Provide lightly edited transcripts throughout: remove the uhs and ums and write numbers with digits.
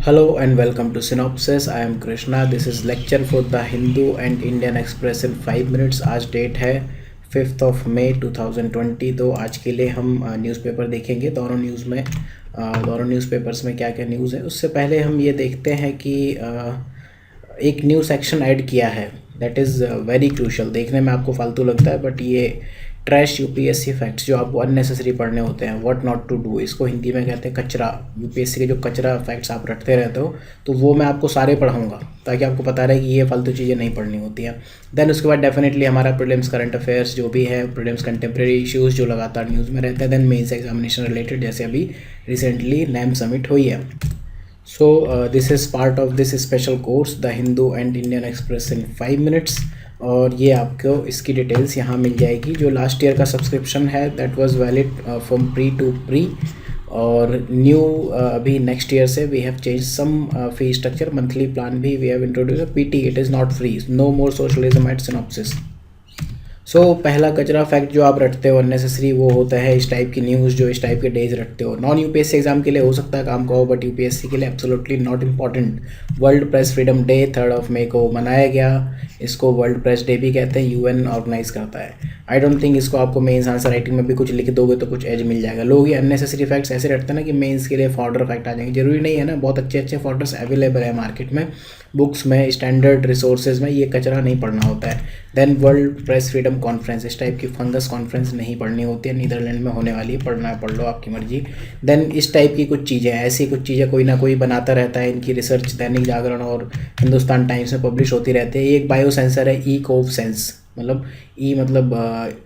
Hello and welcome to Synopsis. I am Krishna. This is lecture for the Hindu and Indian Express in 5 minutes. आज date है 5th of May 2020। तो आज के लिए हम newspaper देखेंगे। दोनों न्यूज़पेपर्स में क्या क्या न्यूज़ है। उससे पहले हम ये देखते हैं कि एक न्यू सेक्शन ऐड किया है। That is very crucial. देखने में आपको फालतू लगता है बट ये ट्रैश यूपीएससी फैक्ट्स जो आपको अननेसेसरी पढ़ने होते हैं, व्हाट नॉट टू डू, इसको हिंदी में कहते हैं कचरा। यूपीएससी के जो कचरा फैक्ट्स आप रटते रहते हो तो वो मैं आपको सारे पढ़ाऊंगा ताकि आपको पता रहे कि ये फालतू चीज़ें नहीं पढ़नी होती हैं। देन उसके बाद डेफिनेटली हमारा प्रीलिम्स करंट अफेयर्स जो भी है, प्रीलिम्स कंटेम्प्रेरी इश्यूज़ जो लगातार न्यूज़ में रहते हैं। देन मेंस एग्जामिनेशन रिलेटेड, जैसे अभी रिसेंटली नैम समिट हुई है। So this is part of this special course the Hindu and Indian Express in 5 minutes. और ये आपको इसकी डिटेल्स यहाँ मिल जाएगी। जो लास्ट ईयर का सब्सक्रिप्शन है that was valid from pre to pre, और न्यू अभी नेक्स्ट ईयर से we have change some fee structure. Monthly plan भी we have introduce PT. It is not free, no more socialism at synopsis. सो पहला कचरा fact जो आप रटते हो अननेसेसरी वो होता है इस टाइप की न्यूज़, जो इस टाइप के डेज रटते हो। नॉन यूपीएससी एग्जाम के लिए हो सकता है काम का हो बट यूपीएससी के लिए absolutely not important. World press freedom day 3rd May को मनाया गया। इसको वर्ल्ड प्रेस डे भी कहते हैं, यूएन ऑर्गेनाइज करता है। आई डोंट थिंक इसको आपको मेंस आंसर राइटिंग में भी कुछ लिख दोगे तो कुछ एज मिल जाएगा। लोग ये अननेसेसरी फैक्ट्स ऐसे रटते हैं ना कि मेंस के लिए फॉर्डर फैक्ट आ जाएंगे, जरूरी नहीं है ना। बहुत अच्छे अच्छे फॉर्डर्स अवेलेबल है मार्केट में, बुक्स में, स्टैंडर्ड रिसोर्सेज में। ये कचरा नहीं पढ़ना होता है। Then world press freedom conference, इस टाइप की फंगस कॉन्फ्रेंस नहीं पढ़नी होती है, नीदरलैंड में होने वाली है। पढ़ना है पढ़ लो, आपकी मर्जी। देन इस टाइप की कुछ चीज़ें, ऐसी कुछ चीज़ें कोई ना कोई बनाता रहता है। इनकी रिसर्च दैनिक जागरण और हिंदुस्तान टाइम्स में पब्लिश होती रहती है। एक बायो सेंसर है ई-कोव सेंस, मतलब ई मतलब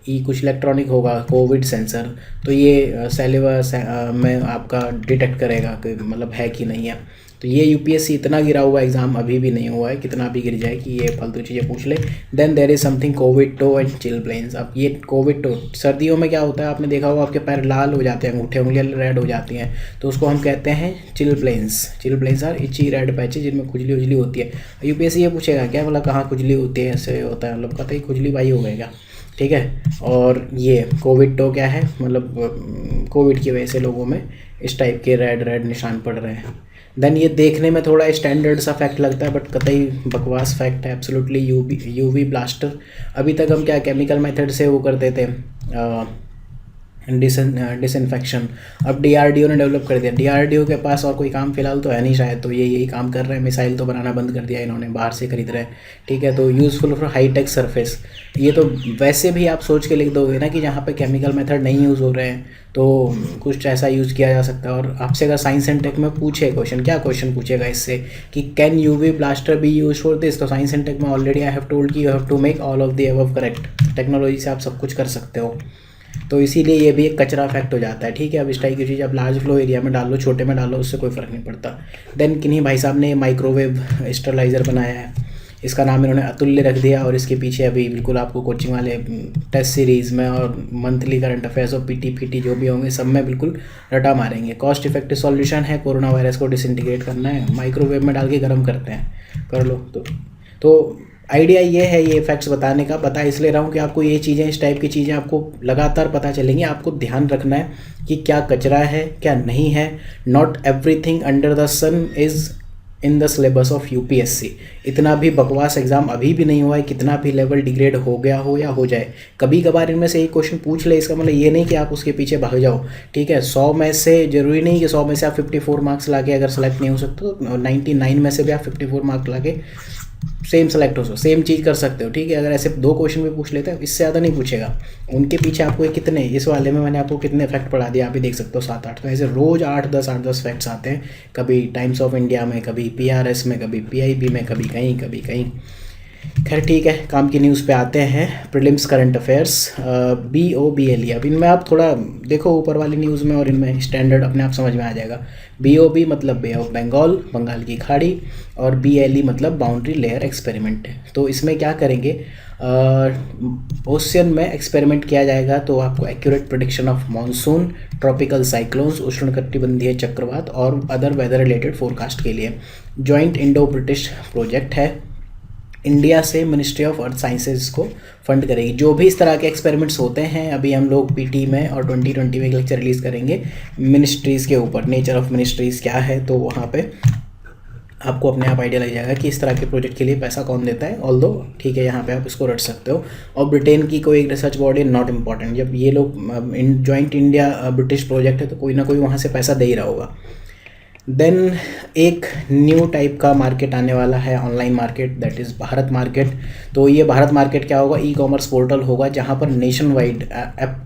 ई कुछ इलेक्ट्रॉनिक होगा, कोविड सेंसर। तो ये सेलेवा में आपका डिटेक्ट करेगा कि मतलब है कि नहीं है। तो ये यूपीएससी इतना गिरा हुआ एग्जाम अभी भी नहीं हुआ है, कितना भी गिर जाए कि ये फालतू चीज़ें पूछ ले। Then there is something COVID toe and chilblains. अब ये कोविड टो, सर्दियों में क्या होता है आपने देखा होगा, आपके पैर लाल हो जाते हैं, अंगूठे उंगलियां रेड हो जाती हैं, तो उसको हम कहते हैं chilblains. Chilblains are itchy red patches जिनमें खुजली उजली होती है। यूपीएससी ये पूछेगा क्या, मतलब कहाँ खुजली होती है, ऐसे होता है, मतलब कहते ही खुजली भाई हो गएगा, ठीक है। और ये कोविड टो क्या है, मतलब कोविड की वजह से लोगों में इस टाइप के रेड रेड निशान पड़ रहे हैं। देन ये देखने में थोड़ा स्टैंडर्ड सा फैक्ट लगता है बट कतई बकवास फैक्ट है, एब्सोल्युटली। यूवी ब्लास्टर, अभी तक हम क्या केमिकल मेथड से वो करते थे डिसइंफेक्शन, अब डीआरडीओ ने डेवलप कर दिया। डीआरडीओ के पास और कोई काम फिलहाल तो है नहीं शायद, तो ये यही काम कर रहे हैं। मिसाइल तो बनाना बंद कर दिया इन्होंने, बाहर से खरीद रहे हैं, ठीक है। तो यूज़फुल फॉर हाईटेक सरफेस, ये तो वैसे भी आप सोच के लिख दोगे ना कि जहाँ पे केमिकल मेथड नहीं यूज़ हो रहे हैं तो कुछ ऐसा यूज़ किया जा सकता है। और आपसे अगर साइंस एंड टेक में पूछे क्वेश्चन, क्या क्वेश्चन पूछेगा इससे कि can UV blaster be use for this, तो साइंस एंड टेक में ऑलरेडी आई हैव टोल्ड कि you have to make all of the above correct. Technology से आप सब कुछ कर सकते हो, तो इसीलिए ये भी एक कचरा फैक्ट हो जाता है, ठीक है। अब इस टाइप की चीज़ आप लार्ज फ्लो एरिया में डालो, छोटे में डालो, उससे कोई फ़र्क नहीं पड़ता। देन किन्हीं भाई साहब ने माइक्रोवेव स्टरलाइज़र बनाया है, इसका नाम इन्होंने अतुल्य रख दिया। और इसके पीछे अभी बिल्कुल आपको कोचिंग वाले टेस्ट सीरीज़ में और मंथली करंट अफेयर्स और पीटी जो भी होंगे सब में बिल्कुल रटा मारेंगे। कॉस्ट इफेक्टिव सॉल्यूशन है, कोरोना वायरस को डिसइंटीग्रेट करना है, माइक्रोवेव में डाल के गर्म करते हैं, कर लो। तो आइडिया ये है ये फैक्ट्स बताने का। बता इसलिए रहा हूँ कि आपको ये चीज़ें, इस टाइप की चीज़ें आपको लगातार पता चलेंगी। आपको ध्यान रखना है कि क्या कचरा है क्या नहीं है। Not everything under the sun is in the syllabus of UPSC. इतना भी बकवास एग्जाम अभी भी नहीं हुआ है, कितना भी लेवल डिग्रेड हो गया हो या हो जाए, कभी कभार इनमें से एक क्वेश्चन पूछ ले, इसका मतलब ये नहीं कि आप उसके पीछे भाग जाओ, ठीक है। 100 में से जरूरी नहीं कि 100 में से आप 54 मार्क्स लाके अगर सेलेक्ट नहीं हो सकते तो 99 में से भी आप 54 मार्क्स लाके सेम सेलेक्ट हो, सेम चीज़ कर सकते हो, ठीक है। अगर ऐसे 2 क्वेश्चन भी पूछ लेते हैं, इससे ज़्यादा नहीं पूछेगा। उनके पीछे आपको कितने, इस वाले में मैंने आपको कितने फैक्ट पढ़ा दिया, आप भी देख सकते हो 7-8। तो ऐसे रोज़ 8-10 फैक्ट्स आते हैं, कभी टाइम्स ऑफ इंडिया में, कभी पीआरएस में, कभी पीआईबी में, कभी कहीं। खैर ठीक है, काम की न्यूज़ पे आते हैं। Prelims current affairs BOBLE। अब इनमें आप थोड़ा देखो ऊपर वाली न्यूज़ में और इनमें स्टैंडर्ड अपने आप समझ में आ जाएगा। BOB मतलब बे ऑफ बंगाल, बंगाल की खाड़ी, और BLE मतलब बाउंड्री लेयर एक्सपेरिमेंट। तो इसमें क्या करेंगे, ओशियन में एक्सपेरिमेंट किया जाएगा। तो आपको accurate prediction of monsoon, tropical cyclones, उष्णकटिबंधीय चक्रवात और अदर वेदर रिलेटेड फोरकास्ट के लिए जॉइंट इंडो ब्रिटिश प्रोजेक्ट है। इंडिया से मिनिस्ट्री ऑफ अर्थ साइंसेज को फंड करेगी। जो भी इस तरह के एक्सपेरिमेंट्स होते हैं, अभी हम लोग पीटी में और 2020 में एक लेक्चर रिलीज़ करेंगे मिनिस्ट्रीज़ के ऊपर, नेचर ऑफ मिनिस्ट्रीज़ क्या है, तो वहाँ पे आपको अपने आप आइडिया लग जाएगा कि इस तरह के प्रोजेक्ट के लिए पैसा कौन देता है। ऑल्दो ठीक है, यहाँ पे आप इसको रट सकते हो। और ब्रिटेन की कोई रिसर्च बॉडी नॉट इम्पॉर्टेंट, जब ये लोग जॉइंट इंडिया ब्रिटिश प्रोजेक्ट है तो कोई ना कोई वहाँ से पैसा दे ही रहा होगा। देन एक न्यू टाइप का मार्केट आने वाला है, online market, that is Bharat market. तो ये भारत मार्केट क्या होगा, ई कॉमर्स पोर्टल होगा जहाँ पर नेशन वाइड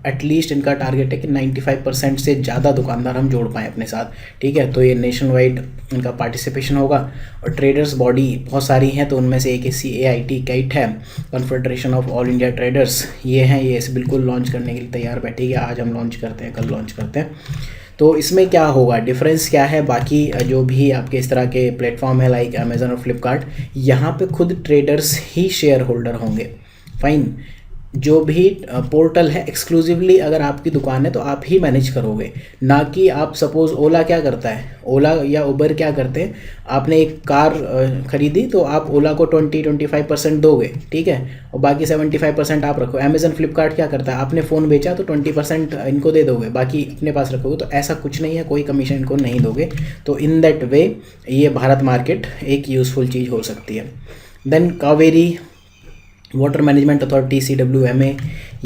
एटलीस्ट इनका टारगेट है कि 95% से ज़्यादा दुकानदार हम जोड़ पाएँ अपने साथ। ठीक है, तो ये नेशन वाइड इनका पार्टिसिपेशन होगा। और ट्रेडर्स बॉडी बहुत सारी हैं, तो उनमें से एक CAIT कैट है, confederation of all India traders, ये हैं, ये इसे बिल्कुल लॉन्च करने के लिए तैयार बैठी है। आज हम लॉन्च करते हैं, कल लॉन्च करते हैं। तो इसमें क्या होगा, डिफरेंस क्या है बाकी जो भी आपके इस तरह के प्लेटफॉर्म है लाइक अमेज़न और फ्लिपकार्ट, यहाँ पे खुद ट्रेडर्स ही शेयर होल्डर होंगे। फाइन, जो भी पोर्टल है एक्सक्लूसिवली अगर आपकी दुकान है तो आप ही मैनेज करोगे, ना कि आप सपोज़ ओला क्या करता है, ओला या उबर क्या करते हैं, आपने एक कार खरीदी तो आप ओला को 20-25% दोगे, ठीक है, और बाकी 75% आप रखो। अमेज़न फ्लिपकार्ट क्या करता है, आपने फ़ोन बेचा तो 20% इनको दे दोगे, बाकी अपने पास रखोगे। तो ऐसा कुछ नहीं है, कोई कमीशन इनको नहीं दोगे। तो इन दैट वे ये भारत मार्केट एक यूज़फुल चीज़ हो सकती है। Then Cauvery water management authority CWMA,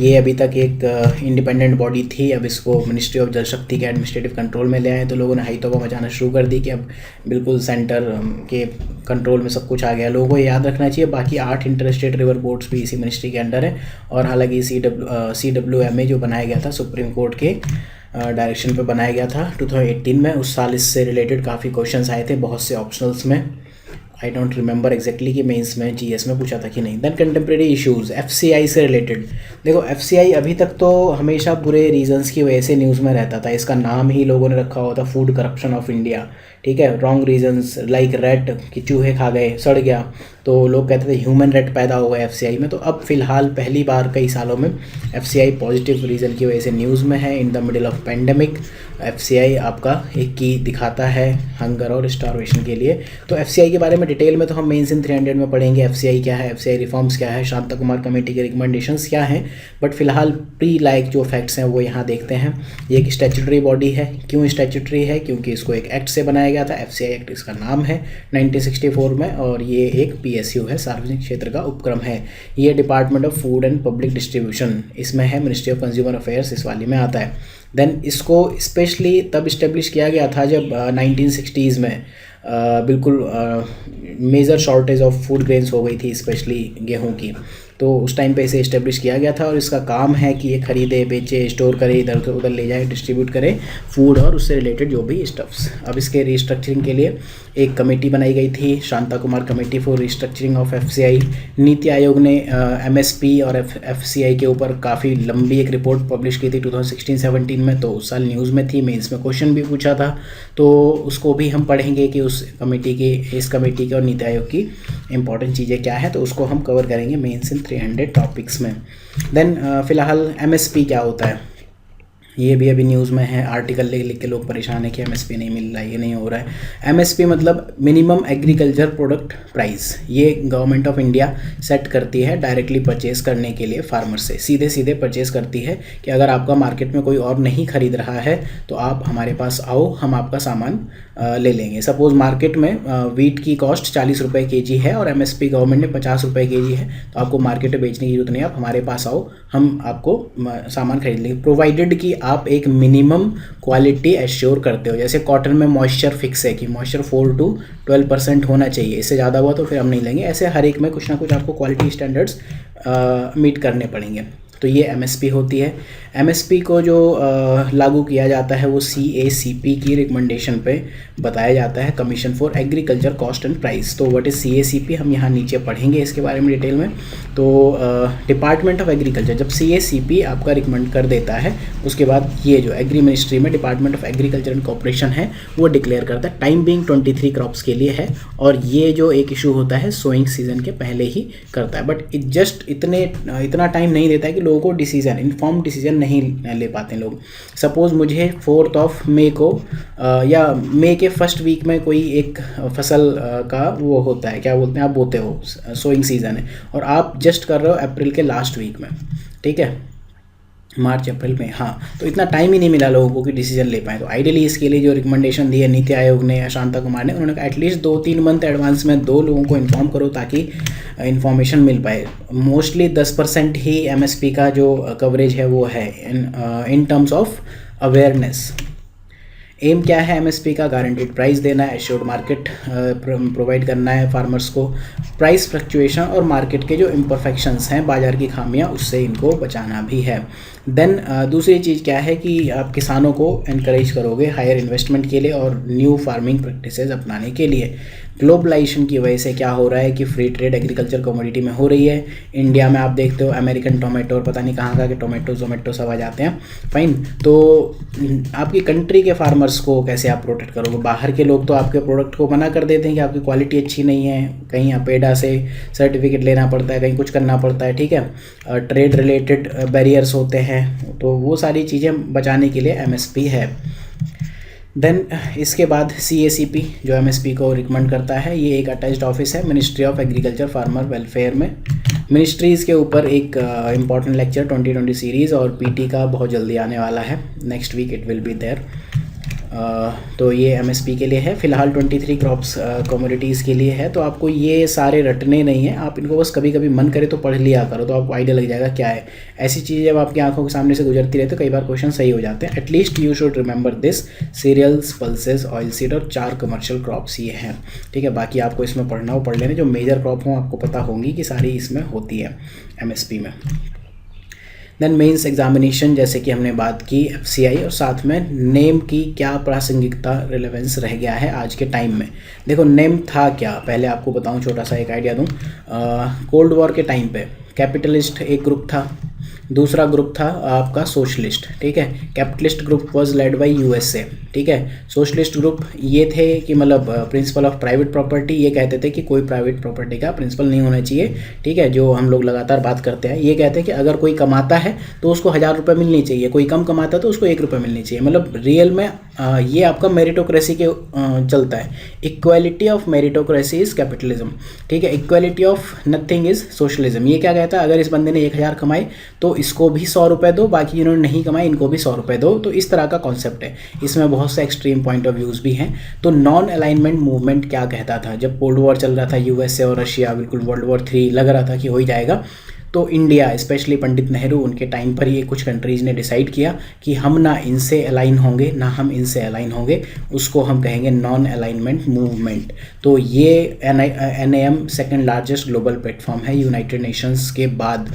ये अभी तक एक इंडिपेंडेंट बॉडी थी, अब इसको मिनिस्ट्री ऑफ जल शक्ति के एडमिनिस्ट्रेटिव कंट्रोल में ले आए। तो लोगों ने हाई तौबा मचाना शुरू कर दी कि अब बिल्कुल सेंटर के कंट्रोल में सब कुछ आ गया। लोगों को याद रखना चाहिए बाकी 8 इंटर स्टेट रिवर बोर्ड्स भी इसी मिनिस्ट्री के अंडर है। और हालांकि CWMA जो बनाया गया था सुप्रीम कोर्ट के डायरेक्शन पे बनाया गया था 2018 में, उस साल इससे रिलेटेड काफ़ी क्वेश्चंस आए थे बहुत से ऑप्शनल्स में। आई डोंट रिमेंबर एग्जैक्टली कि मेंस में GS में पूछा था कि नहीं। देन कंटेम्प्रेरी इश्यूज़ FCI से रिलेटेड, देखो FCI अभी तक तो हमेशा बुरे रीजंस की वजह से न्यूज़ में रहता था। इसका नाम ही लोगों ने रखा हुआ था फूड करप्शन ऑफ इंडिया, ठीक है, रॉन्ग रीजंस लाइक रेट कि चूहे खा गए, सड़ गया, तो लोग कहते थे ह्यूमन रेट पैदा हुआ है FCI में। तो अब फिलहाल पहली बार कई सालों में FCI पॉजिटिव रीज़न की वजह से न्यूज़ में है। In the middle of pandemic FCI आपका एक की दिखाता है हंगर और स्टारवेशन के लिए। तो FCI के बारे में डिटेल में तो हम मेंस इन 300 में पढ़ेंगे, FCI क्या है, FCI रिफॉर्म्स क्या है, शांता कुमार कमेटी के रिकमेंडेशंस क्या हैं। बट फिलहाल प्री लाइक जो फैक्ट्स हैं वो यहाँ देखते हैं। ये एक स्टैट्यूटरी बॉडी है। क्यों स्टैट्यूटरी है, क्योंकि इसको एक एक्ट से बनाया गया था, FCI एक्ट इसका नाम है 1964 में, और ये एक PSU है, सार्वजनिक क्षेत्र का उपक्रम है। ये department of food and public distribution इसमें है, मिनिस्ट्री ऑफ कंज्यूमर अफेयर्स इस वाली में आता है। देन इसको स्पेशली तब इस्टेब्लिश किया गया था जब 1960s में बिल्कुल major shortage of food grains हो गई थी, स्पेशली गेहूं की। तो उस टाइम पे इसे इस्टेब्लिश किया गया था और इसका काम है कि ये खरीदे, बेचे, स्टोर करे, इधर उधर ले जाए, डिस्ट्रीब्यूट करे फूड और उससे रिलेटेड जो भी स्टफ्स। अब इसके रिस्ट्रक्चरिंग के लिए एक कमेटी बनाई गई थी, Shanta Kumar committee for restructuring of FCI। NITI Aayog ने MSP और FCI के ऊपर काफ़ी लंबी एक रिपोर्ट पब्लिश की थी 2016-17 में, तो उस साल न्यूज़ में थी, मेंस में क्वेश्चन भी पूछा था। तो उसको भी हम पढ़ेंगे कि उस कमेटी की, इस कमेटी की और नीति आयोग की इंपॉर्टेंट चीज़ें क्या है, तो उसको हम कवर करेंगे मेंस इन 300 टॉपिक्स में। देन फिलहाल MSP क्या होता है, ये भी अभी न्यूज़ में है। आर्टिकल लिख लिख के लोग परेशान है कि MSP नहीं मिल रहा है, ये नहीं हो रहा है। MSP मतलब मिनिमम एग्रीकल्चर प्रोडक्ट प्राइस, ये गवर्नमेंट ऑफ इंडिया सेट करती है डायरेक्टली परचेज़ करने के लिए फार्मर से, सीधे सीधे परचेज़ करती है कि अगर आपका मार्केट में कोई और नहीं खरीद रहा है तो आप हमारे पास आओ, हम आपका सामान ले लेंगे। सपोज़ मार्केट में वीट की कॉस्ट 40 रुपये kg है और MSP गवर्नमेंट ने 50 रुपये kg है, तो आपको मार्केट में बेचने की जरूरत नहीं है, आप हमारे पास आओ, हम आपको सामान खरीद लेंगे, प्रोवाइडेड कि आप एक मिनिमम क्वालिटी एश्योर करते हो। जैसे कॉटन में मॉइस्चर फिक्स है कि मॉइस्चर 4 to 12% होना चाहिए, इससे ज़्यादा हुआ तो फिर हम नहीं लेंगे। ऐसे हर एक में कुछ ना कुछ आपको क्वालिटी स्टैंडर्ड्स मीट करने पड़ेंगे। तो ये MSP होती है। MSP को जो लागू किया जाता है वो CACP की रिकमेंडेशन पे बताया जाता है, commission for agriculture cost and price. तो व्हाट इज़ CACP हम यहाँ नीचे पढ़ेंगे इसके बारे में डिटेल में। तो डिपार्टमेंट ऑफ एग्रीकल्चर जब CACP आपका रिकमेंड कर देता है, उसके बाद ये जो एग्री मिनिस्ट्री में department of agriculture and corporation है वो डिक्लेयर करता है। टाइम बिंग 23 क्रॉप्स के लिए है और ये जो एक इशू होता है सोइंग सीजन के पहले ही करता है। बट जस्ट इतना टाइम नहीं देता है कि लोगों को डिसीजन, इन्फॉर्म डिसीजन नहीं ले पाते लोग। सपोज़ मुझे 4 मई को या मई के फर्स्ट वीक में कोई एक फसल का वो होता है, क्या बोलते हैं, आप बोते हो, सोइंग सीजन है, और आप जस्ट कर रहे हो अप्रैल के लास्ट वीक में, ठीक है। मार्च अप्रैल में, हाँ, तो इतना टाइम ही नहीं मिला लोगों को कि डिसीजन ले पाए। तो आइडियली इसके लिए जो रिकमेंडेशन दी है नीति आयोग ने या शांता कुमार ने, उन्होंने कहा एटलीस्ट 2-3 मंथ एडवांस में दो लोगों को इन्फॉर्म करो ताकि इन्फॉर्मेशन मिल पाए। मोस्टली 10% ही एमएसपी का जो कवरेज है वो है in terms of awareness. M क्या है एमएसपी का? गारंटीड प्राइस देना है, एश्योर्ड मार्केट प्रोवाइड करना है फार्मर्स को, प्राइस फ्लक्चुएशन और मार्केट के जो इम्परफेक्शंस हैं, बाजार की खामियां, उससे इनको बचाना भी है। देन दूसरी चीज़ क्या है कि आप किसानों को एनकरेज करोगे हायर इन्वेस्टमेंट के लिए और न्यू फार्मिंग प्रैक्टिसेस अपनाने के लिए। ग्लोबलाइजेशन की वजह से क्या हो रहा है कि फ्री ट्रेड एग्रीकल्चर कमोडिटी में हो रही है। इंडिया में आप देखते हो अमेरिकन टोमेटो और पता नहीं कहाँ के टोमेटो जोमेटो सब आ जाते हैं, फाइन। तो आपकी कंट्री के फार्मर्स को कैसे आप प्रोटेक्ट करोगे? बाहर के लोग तो आपके प्रोडक्ट को मना कर देते हैं कि आपकी क्वालिटी अच्छी नहीं है, कहीं अपेडा से सर्टिफिकेट लेना पड़ता है, कहीं कुछ करना पड़ता है, ठीक है, ट्रेड रिलेटेड बैरियर्स होते हैं, तो वो सारी चीज़ें बचाने के लिए एमएसपी है। देन इसके बाद CACP जो एमएसपी को रिकमेंड करता है, ये एक अटैच्ड ऑफिस है ministry of agriculture farmer welfare में। मिनिस्ट्रीज़ के ऊपर एक इम्पॉर्टेंट लेक्चर 2020 सीरीज़ और PT का बहुत जल्दी आने वाला है, next week it will be there. तो ये एमएसपी के लिए है। फ़िलहाल 23 क्रॉप्स कमोडिटीज़ के लिए है, तो आपको ये सारे रटने नहीं हैं, आप इनको बस कभी कभी मन करे तो पढ़ लिया करो, तो आपको आइडिया लग जाएगा क्या है। ऐसी चीज़ें जब आपकी आंखों के सामने से गुजरती रहती है तो कई बार क्वेश्चन सही हो जाते हैं। At least you should remember this, cereals, pulses, oil seed और 4 कमर्शियल क्रॉप्स ये हैं, ठीक है। बाकी आपको इसमें पढ़ना हो पढ़ लेना, जो मेजर क्रॉप हों आपको पता होंगी कि सारी इसमें होती है एमएसपी में। देन मेंस एग्जामिनेशन, जैसे कि हमने बात की FCI, और साथ में नेम की क्या प्रासंगिकता, रिलेवेंस रह गया है आज के टाइम में। देखो नेम था क्या, पहले आपको बताऊं, छोटा सा एक आइडिया दूं। कोल्ड वॉर के टाइम पे कैपिटलिस्ट एक ग्रुप था, दूसरा ग्रुप था आपका सोशलिस्ट, ठीक है। Capitalist group was led by USA, ठीक है। सोशलिस्ट ग्रुप ये थे कि मतलब प्रिंसिपल ऑफ प्राइवेट प्रॉपर्टी, ये कहते थे कि कोई प्राइवेट प्रॉपर्टी का प्रिंसिपल नहीं होना चाहिए, ठीक है, जो हम लोग लगातार बात करते हैं। ये कहते हैं कि अगर कोई कमाता है तो उसको 1000 रुपये मिलनी चाहिए, कोई कम कमाता है तो उसको 1 रुपये मिलनी चाहिए। मतलब रियल में ये आपका मेरिटोक्रेसी के चलता है। Equality of meritocracy is capitalism, ठीक है। Equality of nothing is socialism. ये क्या कहता है, अगर इस बंदे ने 1000 कमाए तो इसको भी 100 रुपये दो, बाकी जिन्होंने नहीं कमाए इनको भी 100 रुपये दो। तो इस तरह का कॉन्सेप्ट है, इसमें बहुत से एक्सट्रीम पॉइंट ऑफ व्यूज़ भी हैं। तो नॉन अलाइनमेंट मूवमेंट क्या कहता था, जब कोल्ड वॉर चल रहा था, USA और रशिया, बिल्कुल वर्ल्ड वॉर 3 लग रहा था कि हो ही जाएगा, तो इंडिया, स्पेशली पंडित नेहरू, उनके टाइम पर ये कुछ कंट्रीज़ ने डिसाइड किया कि हम ना इनसे अलाइन होंगे ना हम इनसे अलाइन होंगे, उसको हम कहेंगे नॉन अलाइनमेंट मूवमेंट। तो ये NAM second largest global platform है यूनाइटेड नेशंस के बाद,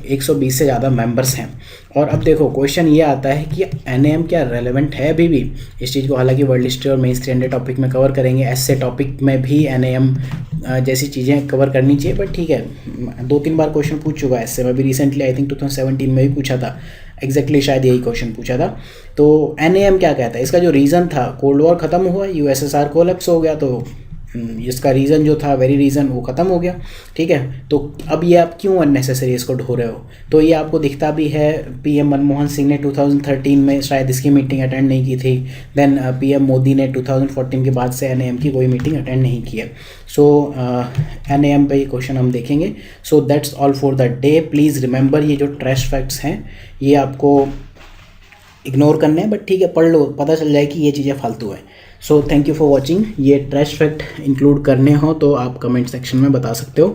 120 से ज़्यादा मेंबर्स हैं। और अब देखो क्वेश्चन ये आता है कि NAM क्या रेलेवेंट है अभी भी इस चीज़ को, हालांकि वर्ल्ड हिस्ट्री और मेन स्टैंडर्ड टॉपिक में कवर करेंगे, ऐसे टॉपिक में भी NAM जैसी चीज़ें कवर करनी चाहिए, बट ठीक है, 2-3 बार क्वेश्चन पूछ चुका है ऐसे में भी, रिसेंटली आई थिंक 2017 में भी पूछा था, एग्जैक्टली शायद यही क्वेश्चन पूछा था। तो NAM क्या कहता है, इसका जो रीज़न था, कोल्ड वॉर ख़त्म हुआ, USSR कोलैप्स हो गया, तो इसका रीज़न जो था, वेरी रीज़न, वो ख़त्म हो गया, ठीक है। तो अब ये आप क्यों अननेसेसरी इसको ढो रहे हो, तो ये आपको दिखता भी है। PM मनमोहन सिंह ने 2013 में शायद इसकी मीटिंग अटेंड नहीं की थी। देन PM मोदी ने 2014 के बाद से NAM की कोई मीटिंग अटेंड नहीं की है। सो NAM पे ये क्वेश्चन हम देखेंगे। So that's all for the day. Please remember, ये जो ट्रैश फैक्ट्स हैं ये आपको इग्नोर करने हैं, बट ठीक है, पढ़ लो, पता चल जाए कि ये चीज़ें फालतू हैं। सो थैंक यू फॉर वॉचिंग। ये ट्रैश फैक्ट इंक्लूड करने हो तो आप कमेंट सेक्शन में बता सकते हो,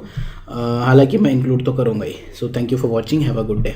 हालांकि मैं इंक्लूड तो करूँगा ही। So thank you for watching, have a good day.